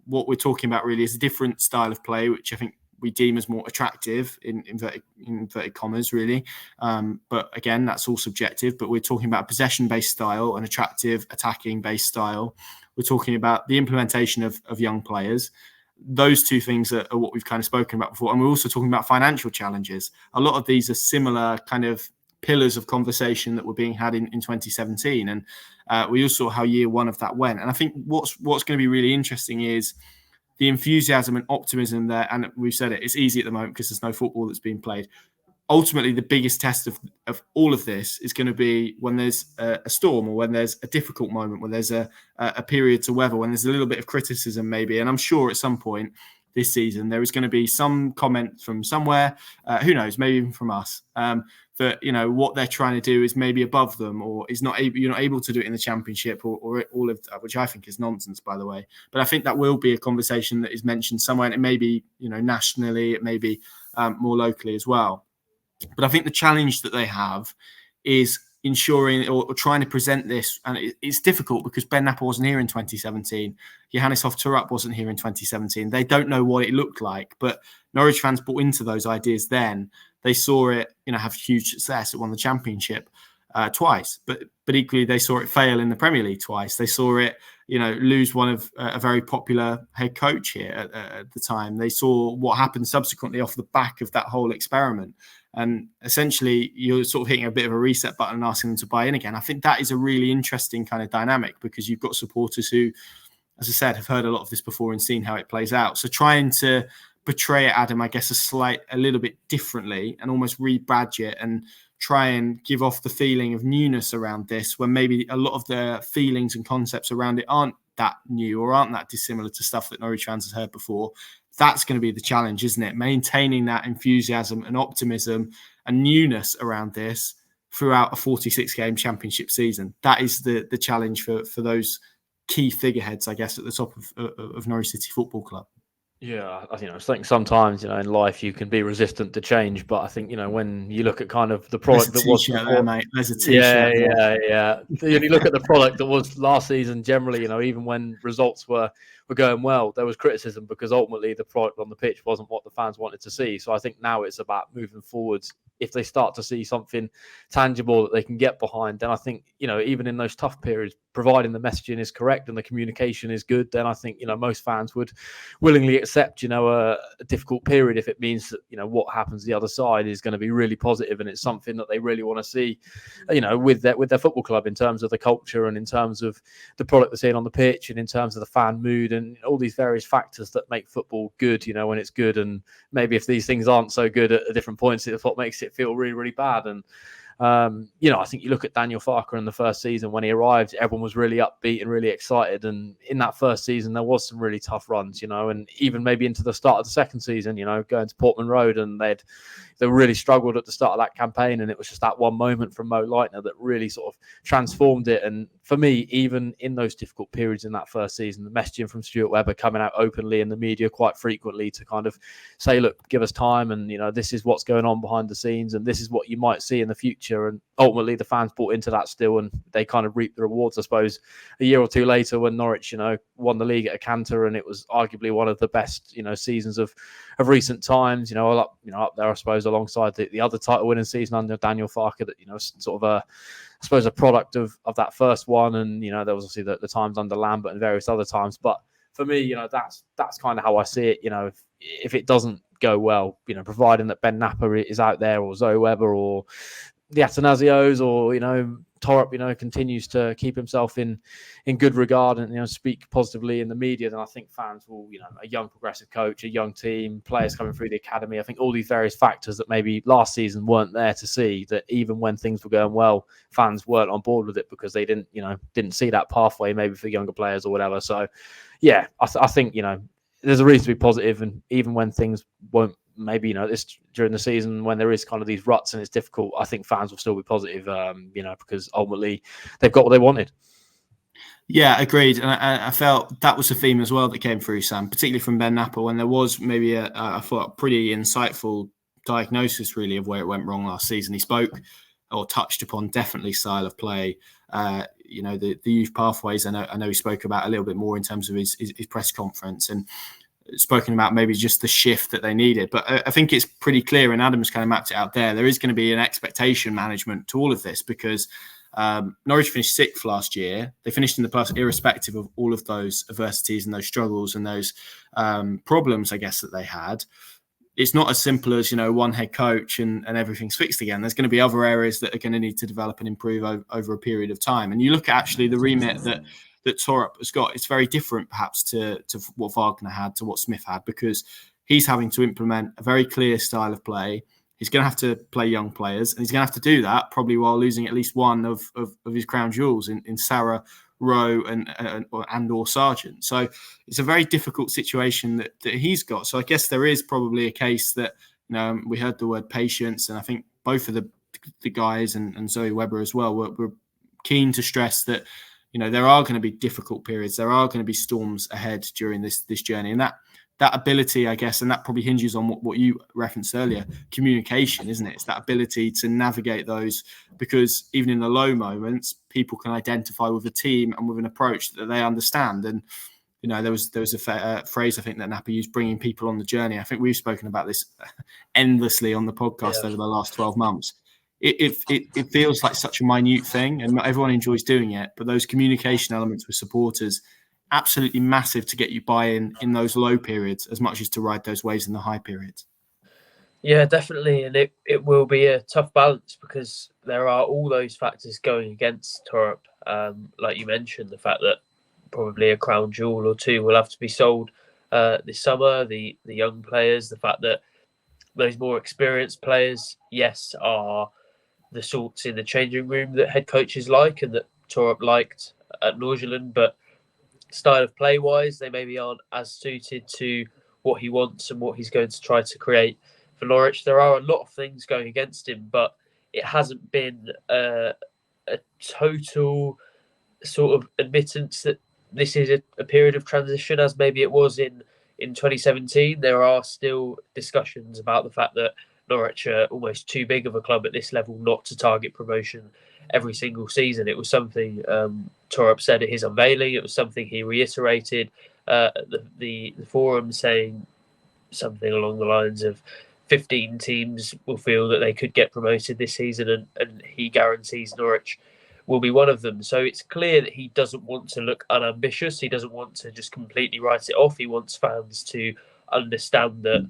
What we're talking about really is a different style of play, which I think we deem as more attractive in inverted commas, really. But again, that's all subjective. But we're talking about a possession-based style, an attractive attacking-based style. We're talking about the implementation of young players. Those two things are what we've kind of spoken about before. And we're also talking about financial challenges. A lot of these are similar kind of pillars of conversation that were being had in 2017. And we all saw how year one of that went. And I think what's going to be really interesting is the enthusiasm and optimism there. And we've said it's easy at the moment because there's no football that's being played. Ultimately, the biggest test of all of this is going to be when there's a storm, or when there's a difficult moment, when there's a period to weather, when there's a little bit of criticism maybe. And I'm sure at some point this season there is going to be some comment from somewhere, who knows, maybe even from us, that what they're trying to do is maybe above them, or is not able. You're not able to do it in the Championship, or all of that, which I think is nonsense, by the way. But I think that will be a conversation that is mentioned somewhere, and it may be nationally, it may be more locally as well. But I think the challenge that they have is ensuring or trying to present this, and it's difficult because Ben Napper wasn't here in 2017. Johannes Hoff-Turrup wasn't here in 2017. They don't know what it looked like, but Norwich fans bought into those ideas then. They saw it, have huge success. It won the Championship twice, but equally they saw it fail in the Premier League twice. They saw it, lose one of a very popular head coach here at the time. They saw what happened subsequently off the back of that whole experiment. And essentially, you're sort of hitting a bit of a reset button and asking them to buy in again. I think that is a really interesting kind of dynamic, because you've got supporters who, as I said, have heard a lot of this before and seen how it plays out. So trying to portray it, Adam, I guess, a little bit differently, and almost rebadge it and try and give off the feeling of newness around this, when maybe a lot of the feelings and concepts around it aren't that new or aren't that dissimilar to stuff that Norwich fans have heard before. That's going to be the challenge, isn't it? Maintaining that enthusiasm and optimism and newness around this throughout a 46-game Championship season. That is the challenge for those key figureheads, I guess, at the top of Norwich City Football Club. Yeah, I think sometimes in life you can be resistant to change, but I think when you look at kind of the product that was before, there, mate. There's a t-shirt. Yeah. You look at the product that was last season. Generally, even when results were going well, there was criticism because ultimately the product on the pitch wasn't what the fans wanted to see. So I think now it's about moving forwards. If they start to see something tangible that they can get behind, then I think, even in those tough periods, providing the messaging is correct and the communication is good, then I think, most fans would willingly accept, a difficult period if it means that, what happens the other side is going to be really positive and it's something that they really want to see, with their football club, in terms of the culture and in terms of the product they're seeing on the pitch and in terms of the fan mood and all these various factors that make football good, when it's good. And maybe if these things aren't so good at different points, it's what makes it feel really, really bad. And I think you look at Daniel Farke in the first season when he arrived, everyone was really upbeat and really excited. And in that first season, there was some really tough runs, and even maybe into the start of the second season, going to Portman Road, and they really struggled at the start of that campaign. And it was just that one moment from Mo Leitner that really sort of transformed it. And for me, even in those difficult periods in that first season, the messaging from Stuart Webber coming out openly in the media quite frequently to kind of say, look, give us time, and this is what's going on behind the scenes, and this is what you might see in the future. And ultimately the fans bought into that still, and they kind of reaped the rewards, I suppose, a year or two later when Norwich, won the league at a canter, and it was arguably one of the best, seasons of recent times, up there, I suppose, alongside the other title winning season under Daniel Farke, that, sort of a product of that first one. And, there was obviously the times under Lambert and various other times. But for me, that's kind of how I see it. If it doesn't go well, providing that Ben Napper is out there, or Zoe Webber, or the Atanazios, or Turrup, continues to keep himself in good regard and speak positively in the media, then I think fans will, a young progressive coach, a young team, players coming through the academy. I think all these various factors that maybe last season weren't there to see, that even when things were going well, fans weren't on board with it because they didn't see that pathway maybe for younger players or whatever. So yeah, I think there's a reason to be positive, and even when things won't maybe, this during the season when there is kind of these ruts and it's difficult, I think fans will still be positive, because ultimately they've got what they wanted. Yeah, agreed. And I felt that was a theme as well that came through, Sam, particularly from Ben Napper, when there was maybe I thought, pretty insightful diagnosis really of where it went wrong last season. He spoke or touched upon definitely style of play, the youth pathways. I know he spoke about a little bit more in terms of his press conference and spoken about maybe just the shift that they needed. But I think it's pretty clear, and Adam's kind of mapped it out there is going to be an expectation management to all of this, because Norwich finished 6th last year. They finished in the plus, irrespective of all of those adversities and those struggles and those problems, I guess, that they had. It's not as simple as, one head coach and everything's fixed again. There's going to be other areas that are going to need to develop and improve over a period of time. And you look at actually the remit that Torup has got, it's very different perhaps to what Wagner had, to what Smith had, because he's having to implement a very clear style of play. He's going to have to play young players, and he's going to have to do that probably while losing at least one of his crown jewels in Sarah, Rowe, and or Sargent. So it's a very difficult situation that he's got. So I guess there is probably a case that, we heard the word patience, and I think both of the guys and Zoe Webber as well were keen to stress that, there are going to be difficult periods. There are going to be storms ahead during this journey, and that ability, I guess, and that probably hinges on what you referenced earlier, communication, isn't it? It's that ability to navigate those, because even in the low moments, people can identify with a team and with an approach that they understand. And, there was a phrase I think that Napper used, bringing people on the journey. I think we've spoken about this endlessly on the podcast over the last 12 months. It feels like such a minute thing, and not everyone enjoys doing it, but those communication elements with supporters, absolutely massive to get you buy-in in those low periods as much as to ride those waves in the high periods. Yeah, definitely. And it will be a tough balance, because there are all those factors going against Torup. Like you mentioned, the fact that probably a crown jewel or two will have to be sold this summer, the young players, the fact that those more experienced players, yes, are the sorts in the changing room that head coaches like and that Torup liked at Nordsjælland, but style of play wise, they maybe aren't as suited to what he wants and what he's going to try to create for Norwich. There are a lot of things going against him, but it hasn't been a total sort of admittance that this is a period of transition, as maybe it was in 2017. There are still discussions about the fact that Norwich are almost too big of a club at this level not to target promotion every single season. It was something Torup said at his unveiling. It was something he reiterated at the forum, saying something along the lines of 15 teams will feel that they could get promoted this season, and he guarantees Norwich will be one of them. So it's clear that he doesn't want to look unambitious. He doesn't want to just completely write it off. He wants fans to understand that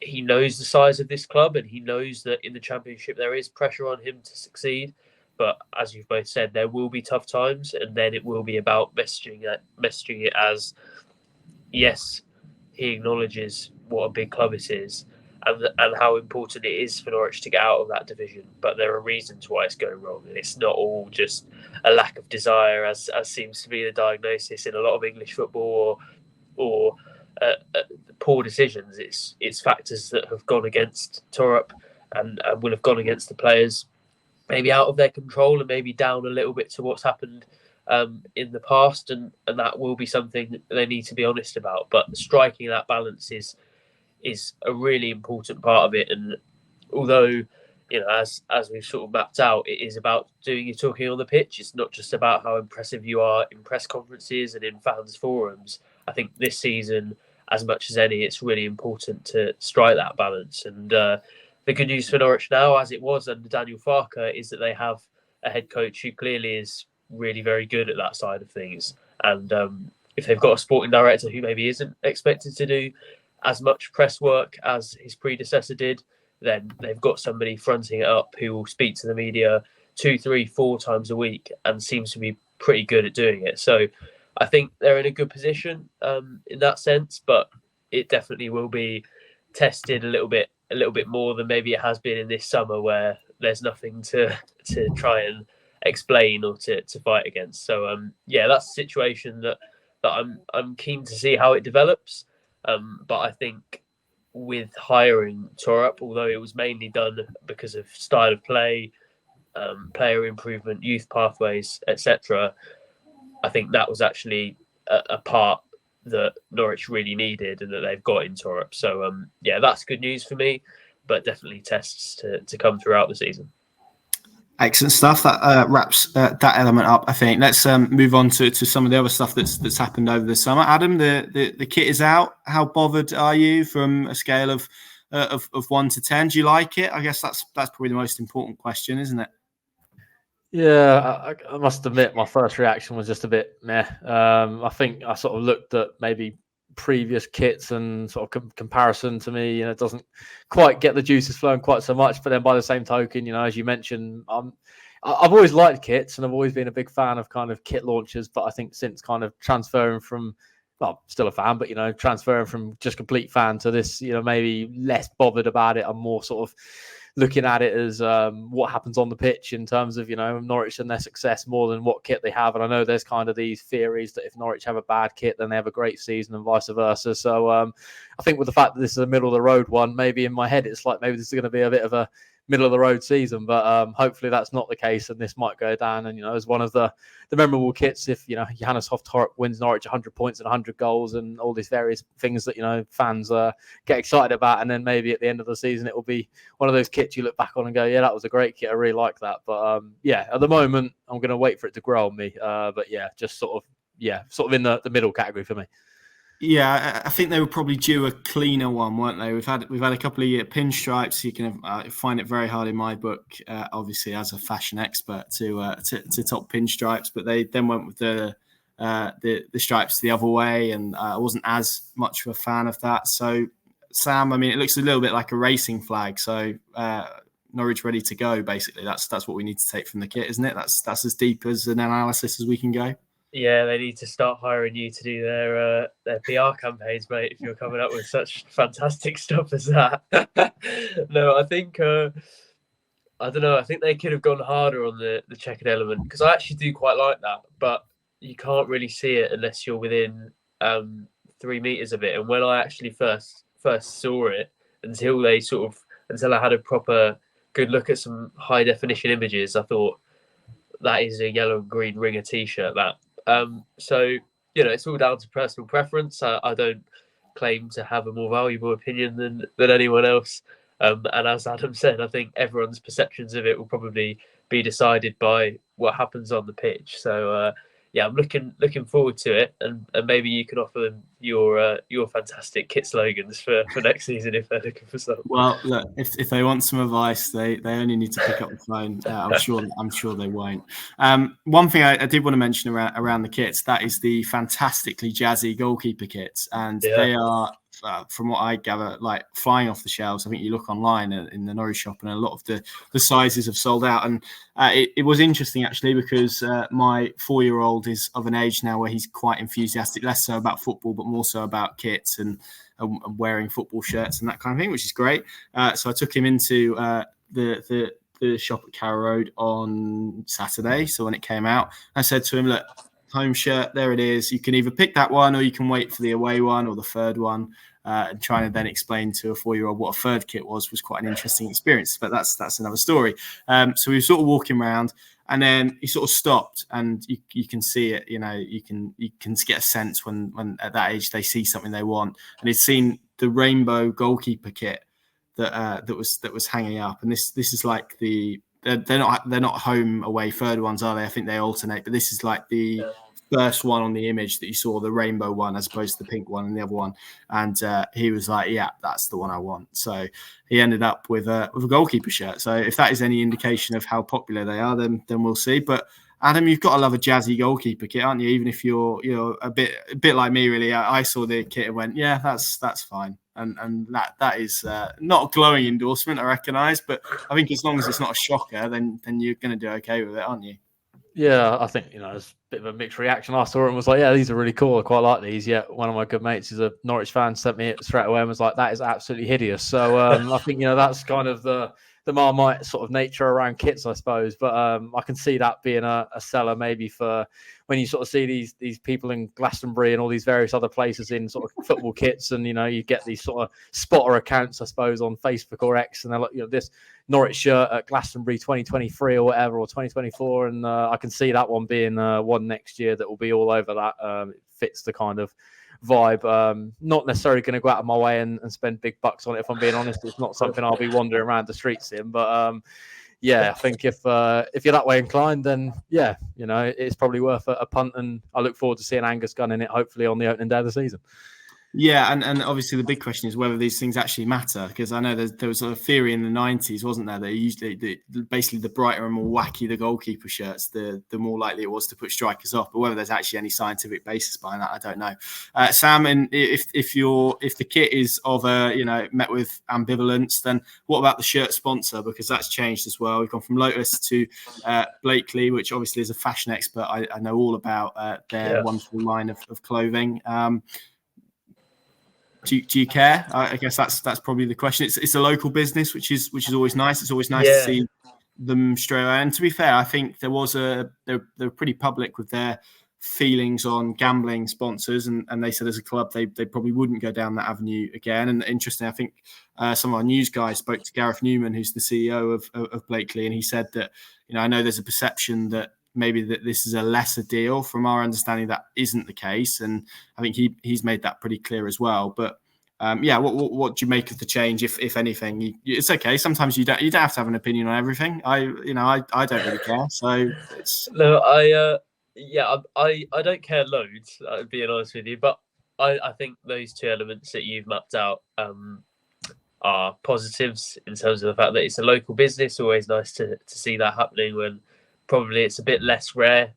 he knows the size of this club, and he knows that in the Championship there is pressure on him to succeed. But as you've both said, there will be tough times, and then it will be about messaging it as, yes, he acknowledges what a big club it is, and how important it is for Norwich to get out of that division. But there are reasons why it's going wrong, and it's not all just a lack of desire, as seems to be the diagnosis in a lot of English football, or poor decisions. It's factors that have gone against Torup and will have gone against the players, maybe out of their control and maybe down a little bit to what's happened in the past, and that will be something they need to be honest about. But striking that balance is a really important part of it. And although, as we've sort of mapped out, it is about doing your talking on the pitch. It's not just about how impressive you are in press conferences and in fans forums. I think this season, as much as any, it's really important to strike that balance. And the good news for Norwich now, as it was under Daniel Farke, is that they have a head coach who clearly is really very good at that side of things. And if they've got a sporting director who maybe isn't expected to do as much press work as his predecessor did, then they've got somebody fronting it up who will speak to the media 2, 3, 4 times a week and seems to be pretty good at doing it. So I think they're in a good position in that sense, but it definitely will be tested a little bit more than maybe it has been in this summer, where there's nothing to try and explain or to fight against. So that's a situation that I'm keen to see how it develops. But I think with hiring Torup, although it was mainly done because of style of play, player improvement, youth pathways, etc. I think that was actually a part that Norwich really needed and that they've got in Torup. So, that's good news for me, but definitely tests to come throughout the season. Excellent stuff. That wraps that element up, I think. Let's move on to some of the other stuff that's happened over the summer. Adam, the kit is out. How bothered are you from a scale of 1 to 10? Do you like it? I guess that's probably the most important question, isn't it? Yeah, I must admit my first reaction was just a bit meh. I think I sort of looked at maybe previous kits and sort of comparison to me, it doesn't quite get the juices flowing quite so much. But then by the same token, as you mentioned, I've always liked kits and I've always been a big fan of kind of kit launches. But I think since kind of transferring from, well, still a fan, but transferring from just complete fan to this, maybe less bothered about it. I'm more sort of looking at it as what happens on the pitch in terms of, Norwich and their success more than what kit they have. And I know there's kind of these theories that if Norwich have a bad kit, then they have a great season and vice versa. So I think with the fact that this is a middle of the road one, maybe in my head, it's like maybe this is going to be a bit of a middle of the road season, but hopefully that's not the case and this might go down and as one of the memorable kits if Johannes Hoff-Torp wins Norwich 100 points and 100 goals and all these various things that fans get excited about, and then maybe at the end of the season it will be one of those kits you look back on and go, yeah, that was a great kit, I really like that. But at the moment I'm going to wait for it to grow on me, but just sort of in the middle category for me. Yeah, I think they were probably due a cleaner one, weren't they? We've had a couple of pinstripes. You can find it very hard in my book, obviously as a fashion expert, to top pinstripes. But they then went with the stripes the other way, and I wasn't as much of a fan of that. So, Sam, I mean, it looks a little bit like a racing flag. So Norwich ready to go. Basically, that's what we need to take from the kit, isn't it? That's as deep as an analysis as we can go. Yeah, they need to start hiring you to do their PR campaigns, mate, if you're coming up with such fantastic stuff as that. No, I think, I don't know, I think they could have gone harder on the checkered element, because I actually do quite like that, but you can't really see it unless you're within 3 meters of it. And when I actually first saw it, until I had a proper good look at some high definition images, I thought that is a yellow and green ringer t-shirt, that. So, it's all down to personal preference. I don't claim to have a more valuable opinion than anyone else. And as Adam said, I think everyone's perceptions of it will probably be decided by what happens on the pitch. So, I'm looking forward to it, and maybe you can offer them your fantastic kit slogans for next season if they're looking for some. Well, look, if they want some advice, they only need to pick up the phone. I'm sure they won't. One thing I did want to mention around the kits, that is the fantastically jazzy goalkeeper kits, and they are. From what I gather, like flying off the shelves. I think you look online in the Norwich shop, and a lot of the sizes have sold out. And it was interesting actually, because my 4-year-old is of an age now where he's quite enthusiastic, less so about football, but more so about kits and wearing football shirts and that kind of thing, which is great. So I took him into the shop at Carrow Road on Saturday. So when it came out, I said to him, look, home shirt, there it is. You can either pick that one or you can wait for the away one or the third one. And trying to then explain to a 4-year-old what a third kit was quite an interesting experience. But that's another story. So we were sort of walking around, and then he sort of stopped, and you can see it. You can get a sense when at that age they see something they want. And he'd seen the rainbow goalkeeper kit that was hanging up, and this is like they're not home away third ones, are they? I think they alternate, but this is like the first one on the image that you saw, the rainbow one as opposed to the pink one and the other one. And he was like, yeah, that's the one I want. So he ended up with a goalkeeper shirt. So if that is any indication of how popular they are, then we'll see. But Adam, you've got to love a jazzy goalkeeper kit, aren't you? Even if you're a bit like me, really. I saw the kit and went, yeah, that's fine. And that is not a glowing endorsement, I recognise, but I think as long as it's not a shocker, then you're going to do okay with it, aren't you? Yeah, I think, it's a bit of a mixed reaction. I saw it and was like, yeah, these are really cool. I quite like these. Yet one of my good mates is a Norwich fan, sent me it straight away and was like, that is absolutely hideous. So I think, that's kind of the the Marmite sort of nature around kits, I suppose. But I can see that being a seller maybe for when you sort of see these people in Glastonbury and all these various other places in sort of football kits, and you get these sort of spotter accounts, I suppose, on Facebook or X, and they're like, this Norwich shirt at Glastonbury 2023 or whatever, or 2024, and I can see that one being one next year that will be all over that. It fits the kind of vibe. Not necessarily going to go out of my way and spend big bucks on it, if I'm being honest. It's not something I'll be wandering around the streets in, but I think if you're that way inclined, then it's probably worth a punt, and I look forward to seeing Angus Gunn in it, hopefully on the opening day of the season. Yeah, and obviously the big question is whether these things actually matter, because I know there was a theory in the 90s, wasn't there, that usually basically the brighter and more wacky the goalkeeper shirts, the more likely it was to put strikers off. But whether there's actually any scientific basis behind that, I don't know. Sam, and if the kit is of met with ambivalence, then what about the shirt sponsor? Because that's changed as well. We've gone from Lotus to Blakely, which obviously is a fashion expert. I know all about their wonderful line of clothing. Do you care? I guess that's probably the question. It's a local business, which is always nice. It's always nice to see them straight away. And to be fair, I think they're pretty public with their feelings on gambling sponsors, and they said as a club they probably wouldn't go down that avenue again. And interesting, I think some of our news guys spoke to Gareth Newman, who's the CEO of Blakely, and he said that I know there's a perception that maybe that this is a lesser deal. From our understanding, that isn't the case, and I think he's made that pretty clear as well. But what do you make of the change, if anything? It's okay. Sometimes you don't have to have an opinion on everything. I don't really care. So it's no, I don't care loads. Being honest with you, but I think those two elements that you've mapped out are positives in terms of the fact that it's a local business. Always nice to see that happening when probably it's a bit less common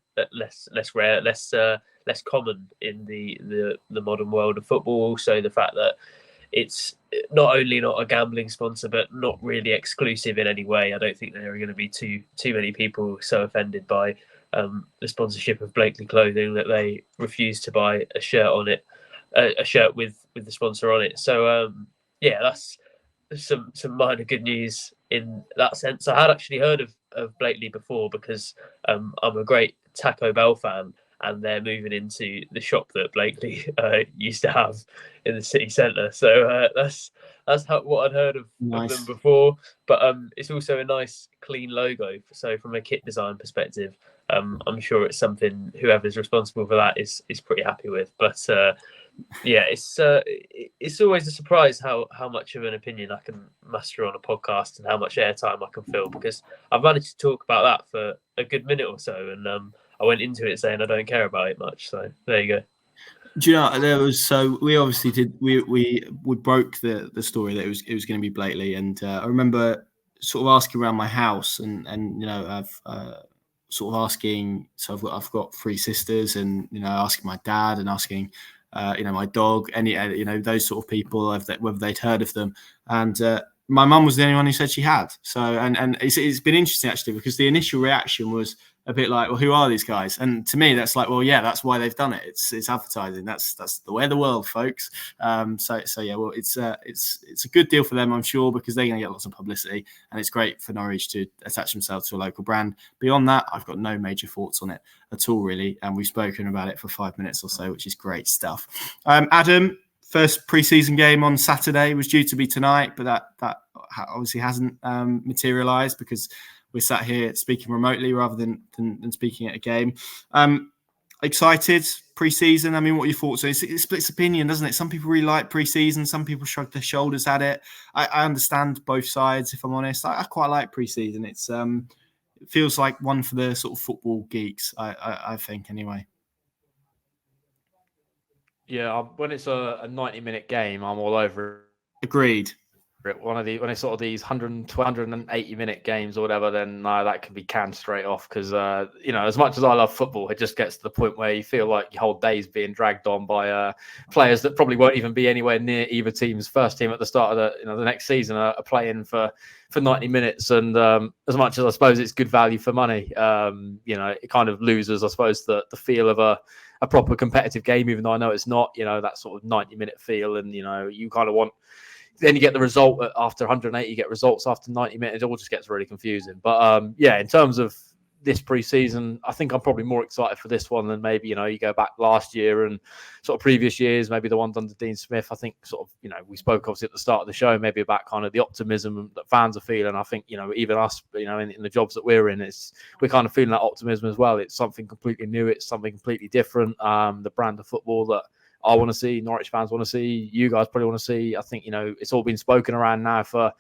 in the modern world of football. Also, the fact that it's not only not a gambling sponsor, but not really exclusive in any way. I don't think there are going to be too many people so offended by the sponsorship of Blakely clothing that they refuse to buy a shirt on it, a shirt with the sponsor on it. So that's some minor good news in that sense. I had actually heard of Blakely before because I'm a great Taco Bell fan, and they're moving into the shop that Blakely used to have in the city centre. So that's what I'd heard of them before. But it's also a nice, clean logo. So from a kit design perspective, I'm sure it's something whoever's responsible for that is pretty happy with. But it's always a surprise how much of an opinion I can muster on a podcast and how much airtime I can fill, because I've managed to talk about that for a good minute or so, and I went into it saying I don't care about it much. So there you go. Do you know, we obviously did we broke the story that it was going to be Blakely, and I remember sort of asking around my house, and I've sort of asking. So I've got three sisters, and asking my dad and asking my dog, any those sort of people, whether they'd heard of them, and my mum was the only one who said she had. So and it's been interesting actually, because the initial reaction was a bit like, well, who are these guys? And to me, that's like, well, yeah, that's why they've done it. It's advertising. That's the way of the world, folks. So yeah, well, it's a good deal for them, I'm sure, because they're going to get lots of publicity, and it's great for Norwich to attach themselves to a local brand. Beyond that, I've got no major thoughts on it at all, really. And we've spoken about it for 5 minutes or so, which is great stuff. Adam, first pre-season game on Saturday was due to be tonight, but that obviously hasn't materialised because we're sat here speaking remotely rather than speaking at a game. Excited pre-season? I mean, what are your thoughts? It splits opinion, doesn't it? Some people really like pre-season. Some people shrug their shoulders at it. I understand both sides, if I'm honest. I quite like pre-season. It feels like one for the sort of football geeks, I think, anyway. Yeah, when it's a 90-minute game, I'm all over it. Agreed. When it's sort of these 180-minute games or whatever, then no, that can be canned straight off, because as much as I love football, it just gets to the point where you feel like your whole day's being dragged on by players that probably won't even be anywhere near either team's first team at the start of the next season are playing for 90 minutes. And as much as I suppose it's good value for money, it kind of loses, I suppose, the feel of a proper competitive game, even though I know it's not, that sort of 90-minute feel. And you kind of want then you get the result after 180, you get results after 90 minutes. It all just gets really confusing. But in terms of this pre-season, I think I'm probably more excited for this one than maybe, you go back last year and sort of previous years, maybe the ones under Dean Smith. I think sort of, we spoke obviously at the start of the show, maybe about kind of the optimism that fans are feeling. I think, even us, in the jobs that we're in, we're kind of feeling that optimism as well. It's something completely new. It's something completely different. The brand of football that I want to see, Norwich fans want to see, you guys probably want to see. I think, it's all been spoken around now for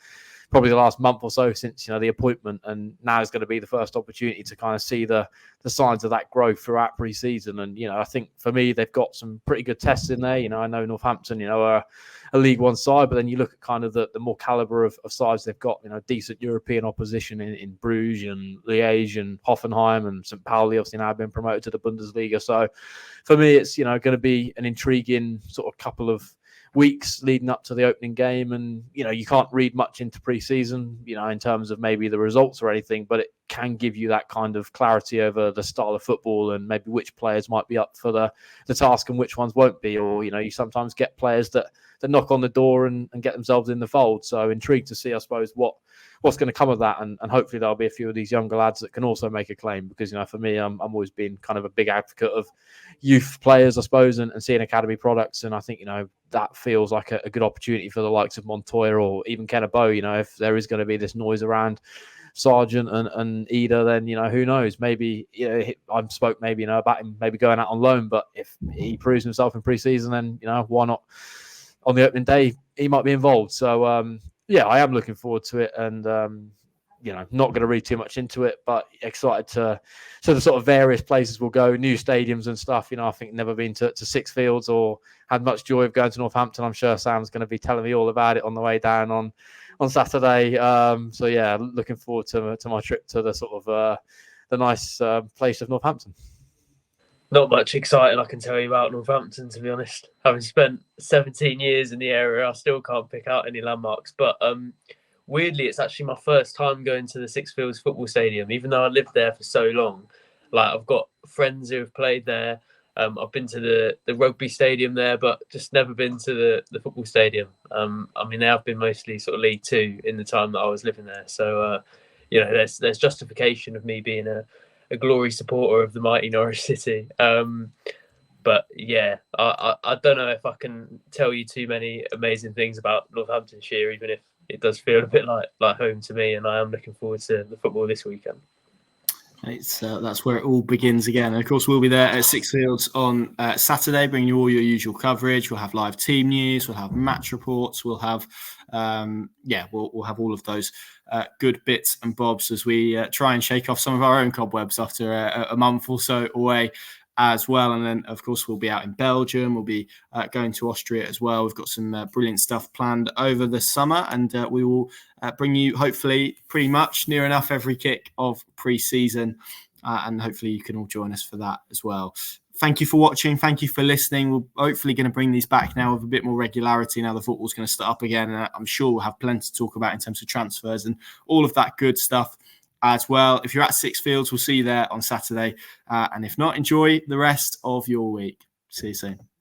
probably the last month or so since, the appointment. And now is going to be the first opportunity to kind of see the signs of that growth throughout pre-season. And, I think for me, they've got some pretty good tests in there. I know Northampton, are a League One side, but then you look at kind of the more calibre of sides they've got, decent European opposition in Bruges and Liège and Hoffenheim and St. Pauli, obviously now been promoted to the Bundesliga. So for me, it's, going to be an intriguing sort of couple of weeks leading up to the opening game. And, you can't read much into pre-season, in terms of maybe the results or anything, but it can give you that kind of clarity over the style of football and maybe which players might be up for the task and which ones won't be. Or, you sometimes get players that knock on the door and get themselves in the fold. So intrigued to see, I suppose, what's going to come of that. And hopefully there'll be a few of these younger lads that can also make a claim, because, for me, I'm always been kind of a big advocate of youth players, I suppose, and seeing academy products. And I think, that feels like a good opportunity for the likes of Montoya or even Kennebo. If there is going to be this noise around Sargent and Idah, then, who knows? Maybe, I spoke maybe, about him maybe going out on loan, but if he proves himself in pre-season, then, why not on the opening day, he might be involved. So, I am looking forward to it, and not going to read too much into it, but excited to the sort of various places we'll go, new stadiums and stuff. I think never been to Six Fields or had much joy of going to Northampton. I'm sure Sam's going to be telling me all about it on the way down on Saturday. Looking forward to my trip to the sort of the nice place of Northampton. Not much exciting I can tell you about Northampton, to be honest. Having spent 17 years in the area, I still can't pick out any landmarks. But weirdly, it's actually my first time going to the Six Fields football stadium, even though I lived there for so long. Like, I've got friends who have played there. I've been to the rugby stadium there, but just never been to the football stadium. They have been mostly sort of League Two in the time that I was living there. So, there's justification of me being a glory supporter of the mighty Norwich City. But yeah, I don't know if I can tell you too many amazing things about Northamptonshire, even if it does feel a bit like home to me, and I am looking forward to the football this weekend. It's that's where it all begins again. And of course, we'll be there at Six Fields on Saturday, bringing you all your usual coverage. We'll have live team news. We'll have match reports. We'll have, we'll have all of those good bits and bobs as we try and shake off some of our own cobwebs after a month or so away as well. And then, of course, we'll be out in Belgium. We'll be going to Austria as well. We've got some brilliant stuff planned over the summer, and we will bring you, hopefully, pretty much near enough every kick of pre-season, and hopefully you can all join us for that as well. Thank you for watching. Thank you for listening. We're hopefully going to bring these back now with a bit more regularity. Now the football's going to start up again, and I'm sure we'll have plenty to talk about in terms of transfers and all of that good stuff as well. If you're at Six Fields, we'll see you there on Saturday. And if not, enjoy the rest of your week. See you soon.